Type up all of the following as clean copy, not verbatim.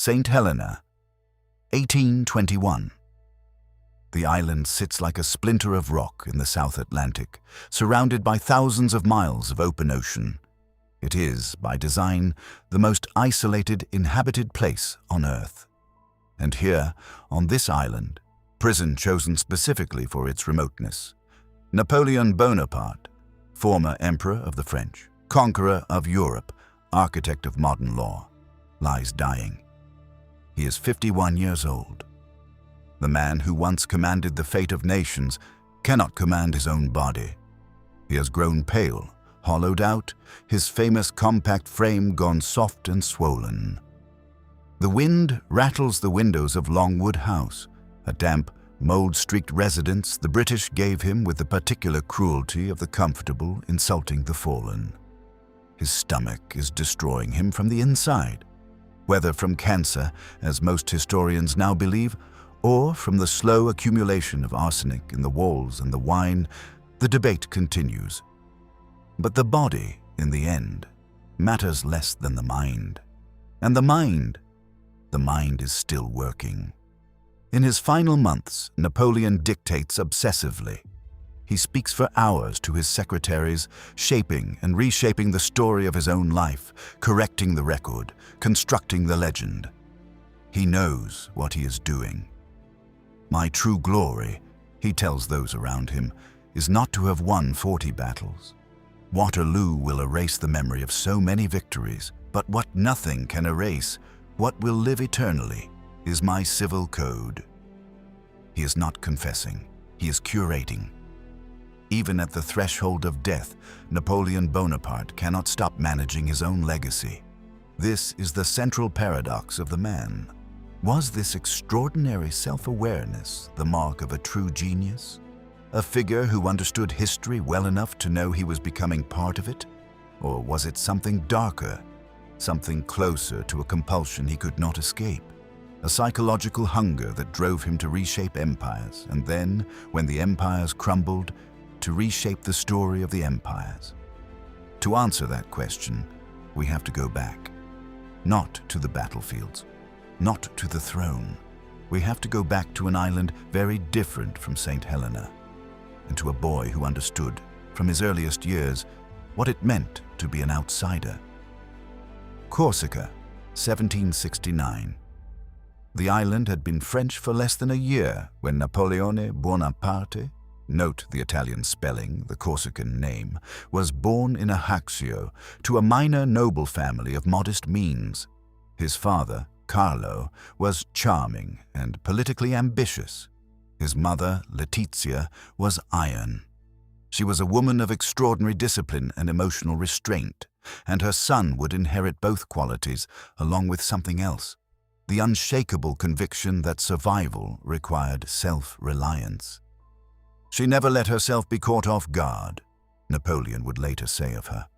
Saint Helena, 1821. The island sits like a splinter of rock in the South Atlantic, surrounded by thousands of miles of open ocean. It is, by design, the most isolated inhabited place on Earth. And here, on this island, prison chosen specifically for its remoteness, Napoleon Bonaparte, former Emperor of the French, conqueror of Europe, architect of modern law, lies dying. He is 51 years old. The man who once commanded the fate of nations cannot command his own body. He has grown pale, hollowed out, his famous compact frame gone soft and swollen. The wind rattles the windows of Longwood House, a damp, mold-streaked residence the British gave him with the particular cruelty of the comfortable insulting the fallen. His stomach is destroying him from the inside, whether from cancer, as most historians now believe, or from the slow accumulation of arsenic in the walls and the wine, the debate continues. But the body, in the end, matters less than the mind. And the mind is still working. In his final months, Napoleon dictates obsessively. He speaks for hours to his secretaries, shaping and reshaping the story of his own life, correcting the record, constructing the legend. He knows what he is doing. My true glory, he tells those around him, is not to have won 40 battles. Waterloo will erase the memory of so many victories, but what nothing can erase, what will live eternally, is my civil code. He is not confessing, he is curating. Even at the threshold of death, Napoleon Bonaparte cannot stop managing his own legacy. This is the central paradox of the man. Was this extraordinary self-awareness the mark of a true genius? A figure who understood history well enough to know he was becoming part of it? Or was it something darker, something closer to a compulsion he could not escape? A psychological hunger that drove him to reshape empires, and then, when the empires crumbled, to reshape the story of the empires. To answer that question, we have to go back. Not to the battlefields, not to the throne. We have to go back to an island very different from Saint Helena, and to a boy who understood, from his earliest years, what it meant to be an outsider. Corsica, 1769. The island had been French for less than a year when Napoleon Bonaparte, note the Italian spelling, the Corsican name, was born in Ajaccio to a minor noble family of modest means. His father, Carlo, was charming and politically ambitious. His mother, Letizia, was iron. She was a woman of extraordinary discipline and emotional restraint, and her son would inherit both qualities along with something else, the unshakable conviction that survival required self-reliance. She never let herself be caught off guard, Napoleon would later say of her.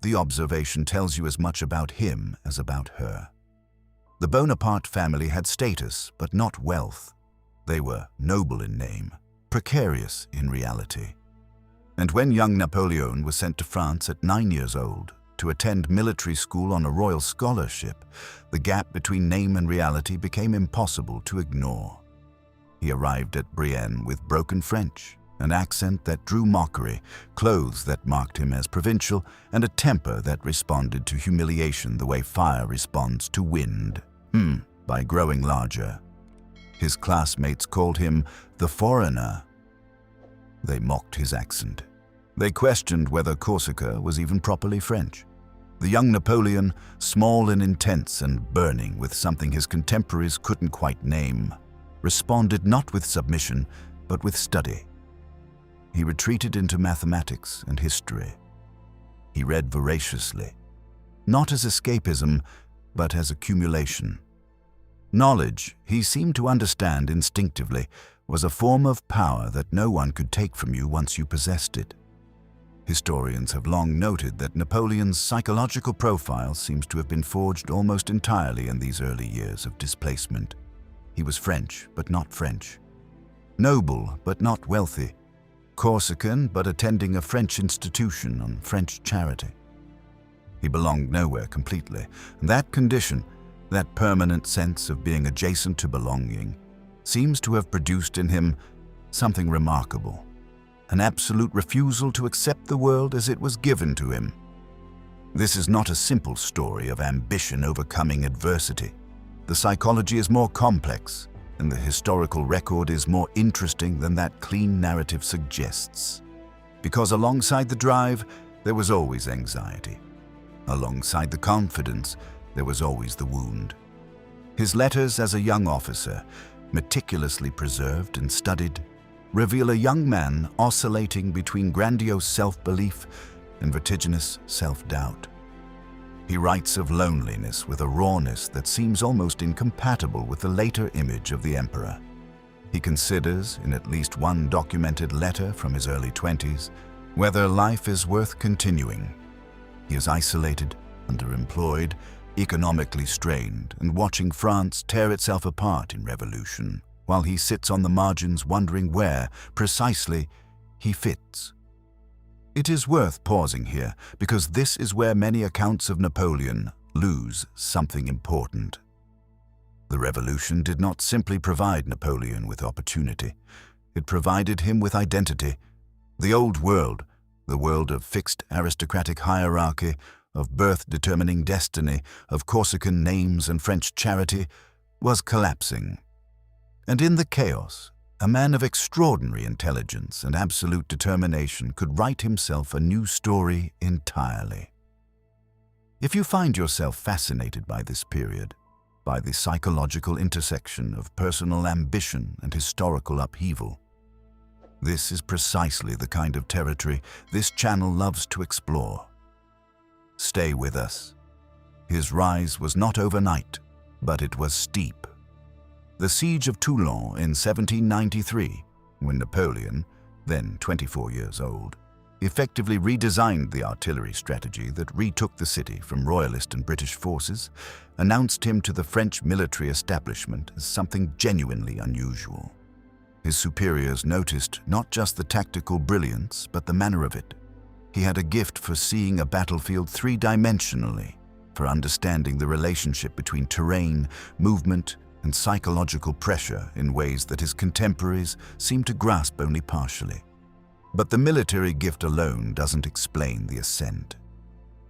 The observation tells you as much about him as about her. The Bonaparte family had status, but not wealth. They were noble in name, precarious in reality. And when young Napoleon was sent to France at 9 years old to attend military school on a royal scholarship, the gap between name and reality became impossible to ignore. He arrived at Brienne with broken French, an accent that drew mockery, clothes that marked him as provincial, and a temper that responded to humiliation the way fire responds to wind, by growing larger. His classmates called him the foreigner. They mocked his accent. They questioned whether Corsica was even properly French. The young Napoleon, small and intense and burning with something his contemporaries couldn't quite name, responded not with submission, but with study. He retreated into mathematics and history. He read voraciously, not as escapism, but as accumulation. Knowledge, he seemed to understand instinctively, was a form of power that no one could take from you once you possessed it. Historians have long noted that Napoleon's psychological profile seems to have been forged almost entirely in these early years of displacement. He was French, but not French. Noble, but not wealthy. Corsican, but attending a French institution on French charity. He belonged nowhere completely, and that condition, That permanent sense of being adjacent to belonging seems to have produced in him something remarkable, an absolute refusal to accept the world as it was given to him. This is not a simple story of ambition overcoming adversity. The psychology is more complex, and the historical record is more interesting than that clean narrative suggests. Because alongside the drive, there was always anxiety. Alongside the confidence, there was always the wound. His letters as a young officer, meticulously preserved and studied, reveal a young man oscillating between grandiose self-belief and vertiginous self-doubt. He writes of loneliness with a rawness that seems almost incompatible with the later image of the emperor. He considers, in at least one documented letter from his early 20s, whether life is worth continuing. He is isolated, underemployed, economically strained, and watching France tear itself apart in revolution, while he sits on the margins wondering where, precisely, he fits. It is worth pausing here, because this is where many accounts of Napoleon lose something important. The revolution did not simply provide Napoleon with opportunity. It provided him with identity. The old world, the world of fixed aristocratic hierarchy, of birth-determining destiny, of Corsican names and French charity, was collapsing. And in the chaos, a man of extraordinary intelligence and absolute determination could write himself a new story entirely. If you find yourself fascinated by this period, by the psychological intersection of personal ambition and historical upheaval, this is precisely the kind of territory this channel loves to explore. Stay with us. His rise was not overnight, but it was steep. The siege of Toulon in 1793, when Napoleon, then 24 years old, effectively redesigned the artillery strategy that retook the city from Royalist and British forces, announced him to the French military establishment as something genuinely unusual. His superiors noticed not just the tactical brilliance, but the manner of it. He had a gift for seeing a battlefield three-dimensionally, for understanding the relationship between terrain, movement, and psychological pressure in ways that his contemporaries seemed to grasp only partially. But the military gift alone doesn't explain the ascent.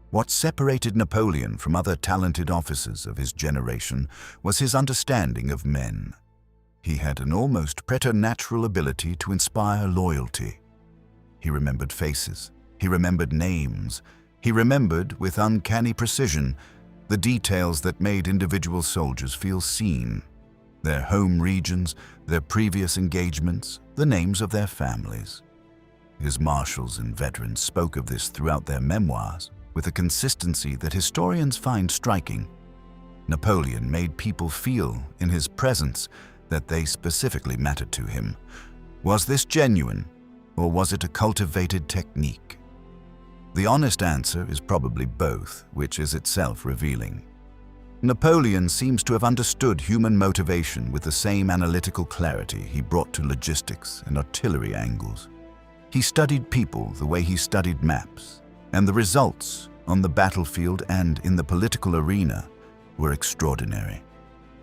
What separated Napoleon from other talented officers of his generation was his understanding of men. He had an almost preternatural ability to inspire loyalty. He remembered faces, he remembered names, he remembered with uncanny precision the details that made individual soldiers feel seen, their home regions, their previous engagements, the names of their families. His marshals and veterans spoke of this throughout their memoirs with a consistency that historians find striking. Napoleon made people feel in his presence that they specifically mattered to him. Was this genuine, or was it a cultivated technique? The honest answer is probably both, which is itself revealing. Napoleon seems to have understood human motivation with the same analytical clarity he brought to logistics and artillery angles. He studied people the way he studied maps, and the results on the battlefield and in the political arena were extraordinary.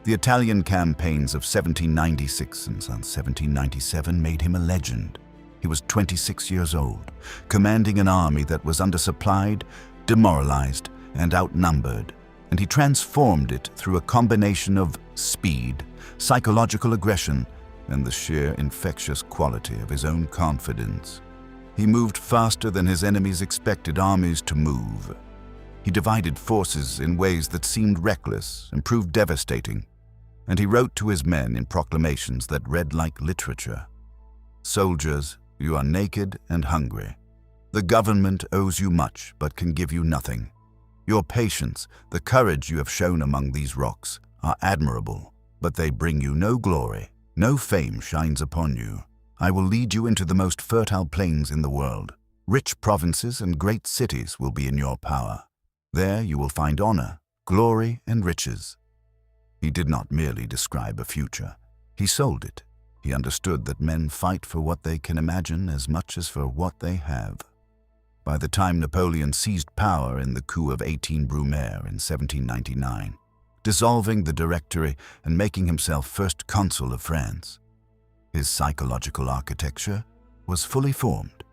The Italian campaigns of 1796 and 1797 made him a legend. He was 26 years old, commanding an army that was undersupplied, demoralized, and outnumbered, and he transformed it through a combination of speed, psychological aggression, and the sheer infectious quality of his own confidence. He moved faster than his enemies expected armies to move. He divided forces in ways that seemed reckless and proved devastating, and he wrote to his men in proclamations that read like literature. "Soldiers, you are naked and hungry. The government owes you much but can give you nothing. Your patience, the courage you have shown among these rocks, are admirable, but they bring you no glory. No fame shines upon you. I will lead you into the most fertile plains in the world. Rich provinces and great cities will be in your power. There you will find honor, glory, and riches." He did not merely describe a future. He sold it. He understood that men fight for what they can imagine as much as for what they have. By the time Napoleon seized power in the coup of 18 Brumaire in 1799, dissolving the Directory and making himself first consul of France. His psychological architecture was fully formed.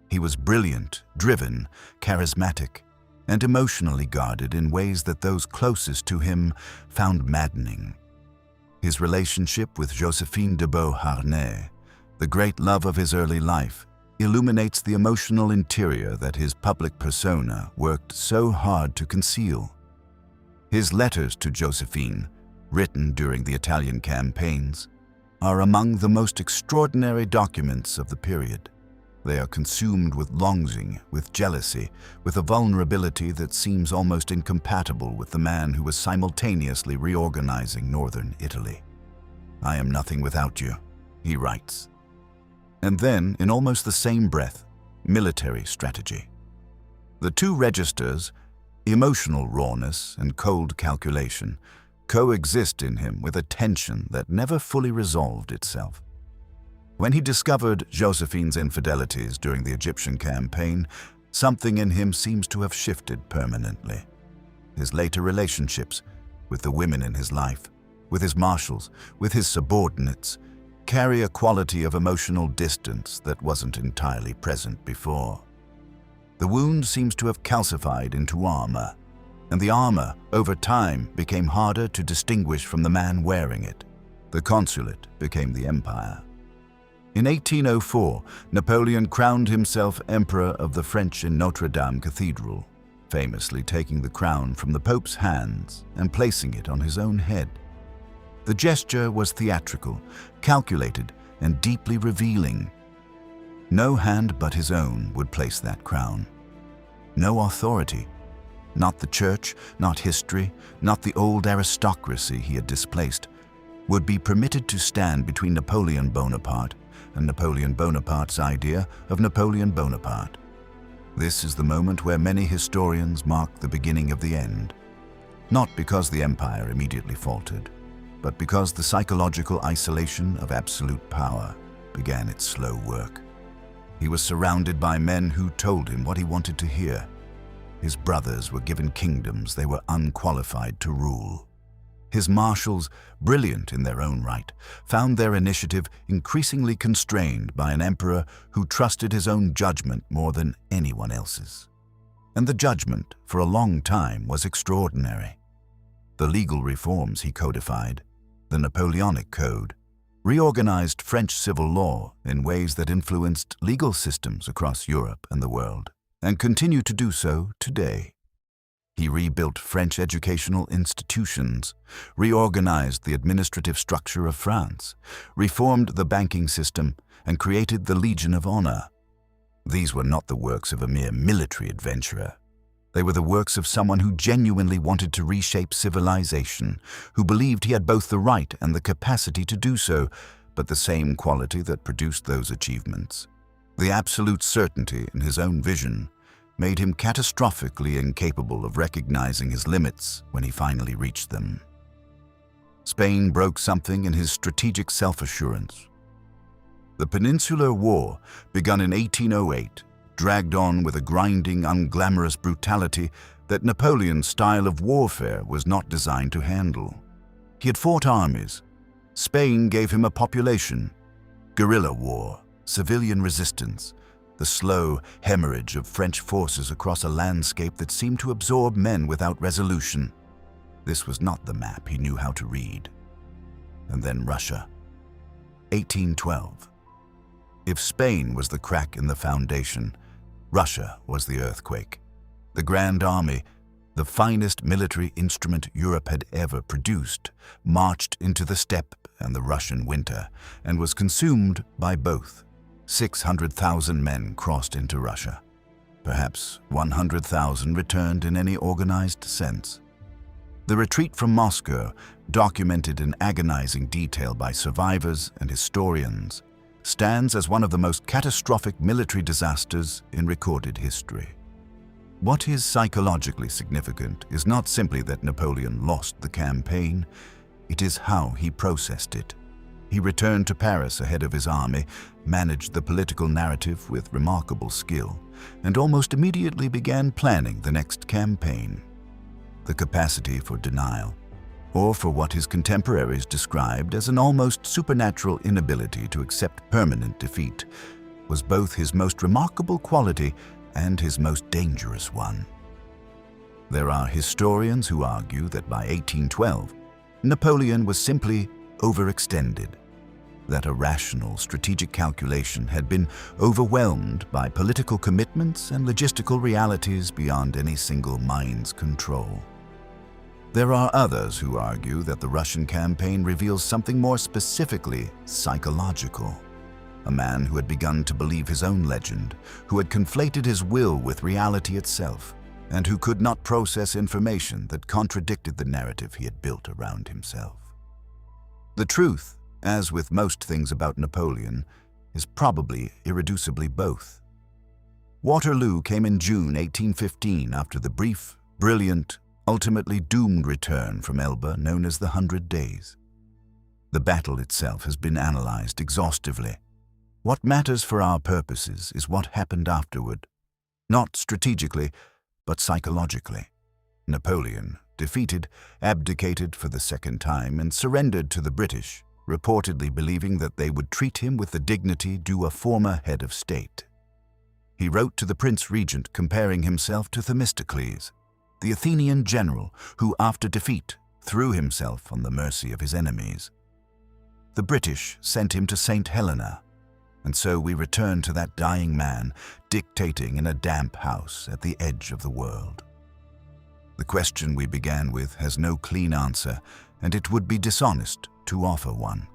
He was brilliant, driven, charismatic, and emotionally guarded in ways that those closest to him found maddening. His relationship with Josephine de Beauharnais, the great love of his early life, illuminates the emotional interior that his public persona worked so hard to conceal. His letters to Josephine, written during the Italian campaigns, are among the most extraordinary documents of the period. They are consumed with longing, with jealousy, with a vulnerability that seems almost incompatible with the man who was simultaneously reorganizing northern Italy. "I am nothing without you," he writes. And then, in almost the same breath, military strategy. The two registers, emotional rawness and cold calculation, coexist in him with a tension that never fully resolved itself. When he discovered Josephine's infidelities during the Egyptian campaign, something in him seems to have shifted permanently. His later relationships with the women in his life, with his marshals, with his subordinates, carry a quality of emotional distance that wasn't entirely present before. The wound seems to have calcified into armor, and the armor, over time, became harder to distinguish from the man wearing it. The consulate became the empire. In 1804, Napoleon crowned himself Emperor of the French in Notre Dame Cathedral, famously taking the crown from the Pope's hands and placing it on his own head. The gesture was theatrical, calculated, and deeply revealing. No hand but his own would place that crown. No authority, not the church, not history, not the old aristocracy he had displaced, would be permitted to stand between Napoleon Bonaparte and Napoleon Bonaparte's idea of Napoleon Bonaparte. This is the moment where many historians mark the beginning of the end, not because the empire immediately faltered, but because the psychological isolation of absolute power began its slow work. He was surrounded by men who told him what he wanted to hear. His brothers were given kingdoms they were unqualified to rule. His marshals, brilliant in their own right, found their initiative increasingly constrained by an emperor who trusted his own judgment more than anyone else's. And the judgment, for a long time, was extraordinary. The legal reforms he codified, the Napoleonic Code, reorganized French civil law in ways that influenced legal systems across Europe and the world, and continue to do so today. He rebuilt French educational institutions, reorganized the administrative structure of France, reformed the banking system, and created the Legion of Honor. These were not the works of a mere military adventurer. They were the works of someone who genuinely wanted to reshape civilization, who believed he had both the right and the capacity to do so, but the same quality that produced those achievements, the absolute certainty in his own vision, made him catastrophically incapable of recognizing his limits when he finally reached them. Spain broke something in his strategic self-assurance. The Peninsular War, begun in 1808, dragged on with a grinding, unglamorous brutality that Napoleon's style of warfare was not designed to handle. He had fought armies. Spain gave him a population. Guerrilla war, civilian resistance, the slow hemorrhage of French forces across a landscape that seemed to absorb men without resolution. This was not the map he knew how to read. And then Russia. 1812. If Spain was the crack in the foundation, Russia was the earthquake. The Grand Army, the finest military instrument Europe had ever produced, marched into the steppe and the Russian winter, and was consumed by both. 600,000 men crossed into Russia. Perhaps 100,000 returned in any organized sense. The retreat from Moscow, documented in agonizing detail by survivors and historians, stands as one of the most catastrophic military disasters in recorded history. What is psychologically significant is not simply that Napoleon lost the campaign, it is how he processed it. He returned to Paris ahead of his army, managed the political narrative with remarkable skill, and almost immediately began planning the next campaign. The capacity for denial, or for what his contemporaries described as an almost supernatural inability to accept permanent defeat, was both his most remarkable quality and his most dangerous one. There are historians who argue that by 1812, Napoleon was simply overextended, that a rational strategic calculation had been overwhelmed by political commitments and logistical realities beyond any single mind's control. There are others who argue that the Russian campaign reveals something more specifically psychological. A man who had begun to believe his own legend, who had conflated his will with reality itself, and who could not process information that contradicted the narrative he had built around himself. The truth, as with most things about Napoleon, is probably irreducibly both. Waterloo came in June 1815 after the brief, brilliant, ultimately doomed return from Elba known as the 100 Days. The battle itself has been analyzed exhaustively. What matters for our purposes is what happened afterward, not strategically, but psychologically. Napoleon, defeated, abdicated for the second time and surrendered to the British, reportedly believing that they would treat him with the dignity due a former head of state. He wrote to the Prince Regent comparing himself to Themistocles, the Athenian general who, after defeat, threw himself on the mercy of his enemies. The British sent him to Saint Helena, and so we return to that dying man dictating in a damp house at the edge of the world. The question we began with has no clean answer, and it would be dishonest to offer one.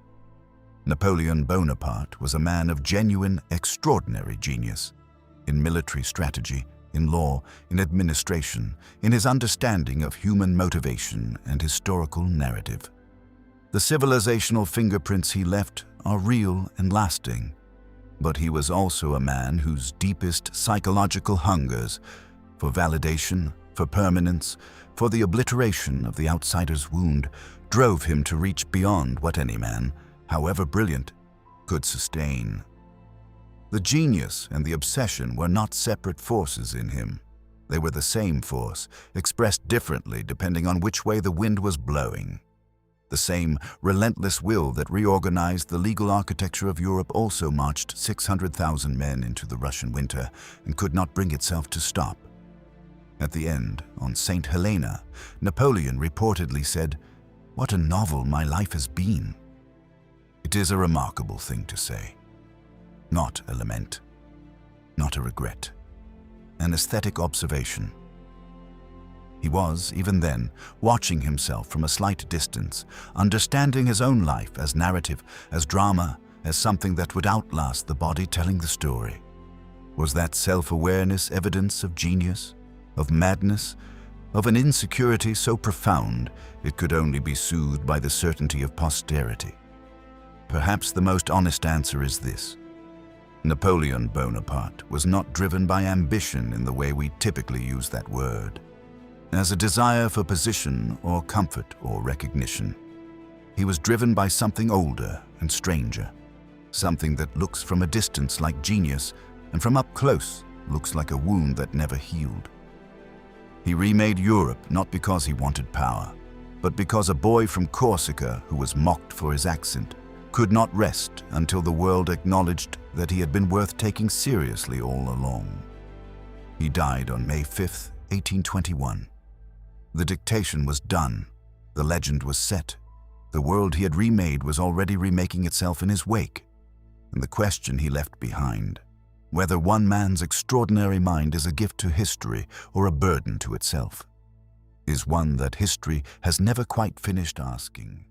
Napoleon Bonaparte was a man of genuine, extraordinary genius in military strategy, in law, in administration, in his understanding of human motivation and historical narrative. The civilizational fingerprints he left are real and lasting, but he was also a man whose deepest psychological hungers for validation, for permanence, for the obliteration of the outsider's wound drove him to reach beyond what any man, however brilliant, could sustain. The genius and the obsession were not separate forces in him. They were the same force, expressed differently depending on which way the wind was blowing. The same relentless will that reorganized the legal architecture of Europe also marched 600,000 men into the Russian winter and could not bring itself to stop. At the end, on Saint Helena, Napoleon reportedly said, "What a novel my life has been." It is a remarkable thing to say. Not a lament, not a regret, an aesthetic observation. He was, even then, watching himself from a slight distance, understanding his own life as narrative, as drama, as something that would outlast the body telling the story. Was that self-awareness evidence of genius, of madness, of an insecurity so profound it could only be soothed by the certainty of posterity? Perhaps the most honest answer is this: Napoleon Bonaparte was not driven by ambition in the way we typically use that word, as a desire for position or comfort or recognition. He was driven by something older and stranger, something that looks from a distance like genius and from up close looks like a wound that never healed. He remade Europe not because he wanted power, but because a boy from Corsica who was mocked for his accent could not rest until the world acknowledged that he had been worth taking seriously all along. He died on May 5, 1821. The dictation was done, the legend was set, the world he had remade was already remaking itself in his wake, and the question he left behind, whether one man's extraordinary mind is a gift to history or a burden to itself, is one that history has never quite finished asking.